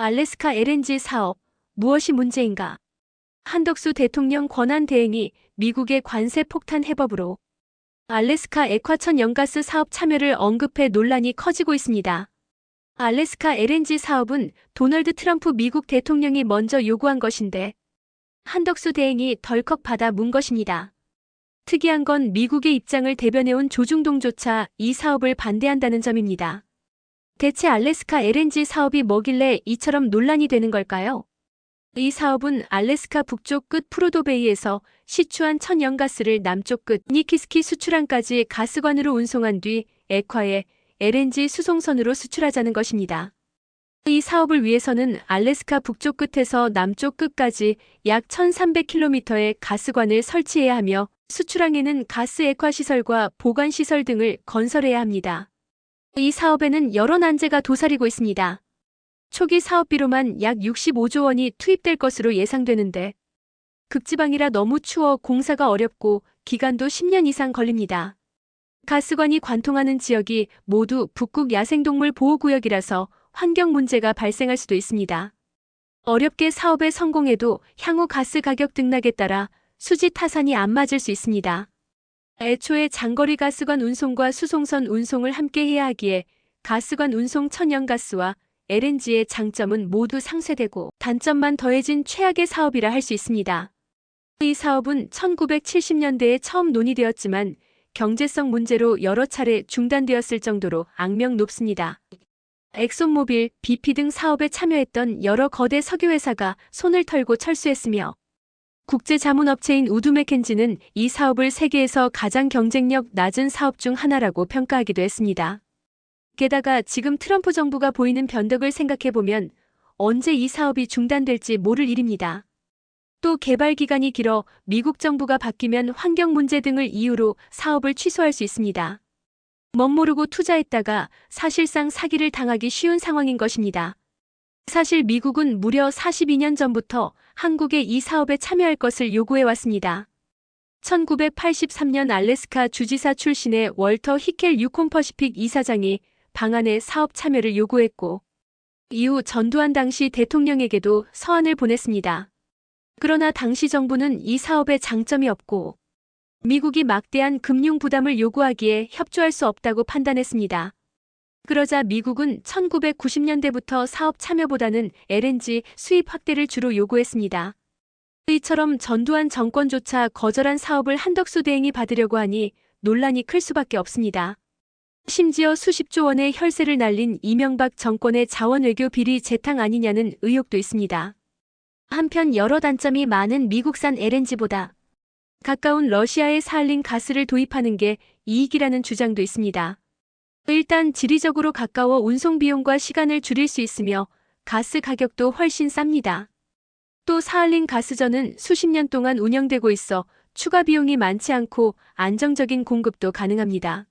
알래스카 LNG 사업, 무엇이 문제인가? 한덕수 대통령 권한 대행이 미국의 관세 폭탄 해법으로 알래스카 액화천연가스 사업 참여를 언급해 논란이 커지고 있습니다. 알래스카 LNG 사업은 도널드 트럼프 미국 대통령이 먼저 요구한 것인데 한덕수 대행이 덜컥 받아 문 것입니다. 특이한 건 미국의 입장을 대변해온 조중동조차 이 사업을 반대한다는 점입니다. 대체 알래스카 LNG 사업이 뭐길래 이처럼 논란이 되는 걸까요? 이 사업은 알래스카 북쪽 끝 프로도베이에서 시추한 천연가스를 남쪽 끝 니키스키 수출항까지 가스관으로 운송한 뒤 액화에 LNG 수송선으로 수출하자는 것입니다. 이 사업을 위해서는 알래스카 북쪽 끝에서 남쪽 끝까지 약 1300km의 가스관을 설치해야 하며 수출항에는 가스 액화 시설과 보관 시설 등을 건설해야 합니다. 이 사업에는 여러 난제가 도사리고 있습니다. 초기 사업비로만 약 65조 원이 투입될 것으로 예상되는데 극지방이라 너무 추워 공사가 어렵고 기간도 10년 이상 걸립니다. 가스관이 관통하는 지역이 모두 북극 야생동물 보호구역이라서 환경 문제가 발생할 수도 있습니다. 어렵게 사업에 성공해도 향후 가스 가격 등락에 따라 수지 타산이 안 맞을 수 있습니다. 애초에 장거리 가스관 운송과 수송선 운송을 함께 해야 하기에 가스관 운송 천연가스와 LNG의 장점은 모두 상쇄되고 단점만 더해진 최악의 사업이라 할 수 있습니다. 이 사업은 1970년대에 처음 논의되었지만 경제성 문제로 여러 차례 중단되었을 정도로 악명 높습니다. 엑손모빌, BP 등 사업에 참여했던 여러 거대 석유회사가 손을 털고 철수했으며 국제자문업체인 우드 맥켄지는 이 사업을 세계에서 가장 경쟁력 낮은 사업 중 하나라고 평가하기도 했습니다. 게다가 지금 트럼프 정부가 보이는 변덕을 생각해보면 언제 이 사업이 중단될지 모를 일입니다. 또 개발 기간이 길어 미국 정부가 바뀌면 환경 문제 등을 이유로 사업을 취소할 수 있습니다. 멋모르고 투자했다가 사실상 사기를 당하기 쉬운 상황인 것입니다. 사실 미국은 무려 42년 전부터 한국에 이 사업에 참여할 것을 요구해왔습니다. 1983년 알래스카 주지사 출신의 월터 히켈 유콘 퍼시픽 이사장이 방안에 사업 참여를 요구했고 이후 전두환 당시 대통령에게도 서한을 보냈습니다. 그러나 당시 정부는 이 사업에 장점이 없고 미국이 막대한 금융 부담을 요구하기에 협조할 수 없다고 판단했습니다. 그러자 미국은 1990년대부터 사업 참여보다는 LNG 수입 확대를 주로 요구했습니다. 이처럼 전두환 정권조차 거절한 사업을 한덕수 대행이 받으려고 하니 논란이 클 수밖에 없습니다. 심지어 수십조 원의 혈세를 날린 이명박 정권의 자원외교 비리 재탕 아니냐는 의혹도 있습니다. 한편 여러 단점이 많은 미국산 LNG보다 가까운 러시아의 사할린 가스를 도입하는 게 이익이라는 주장도 있습니다. 일단 지리적으로 가까워 운송 비용과 시간을 줄일 수 있으며 가스 가격도 훨씬 쌉니다. 또 사할린 가스전은 수십 년 동안 운영되고 있어 추가 비용이 많지 않고 안정적인 공급도 가능합니다.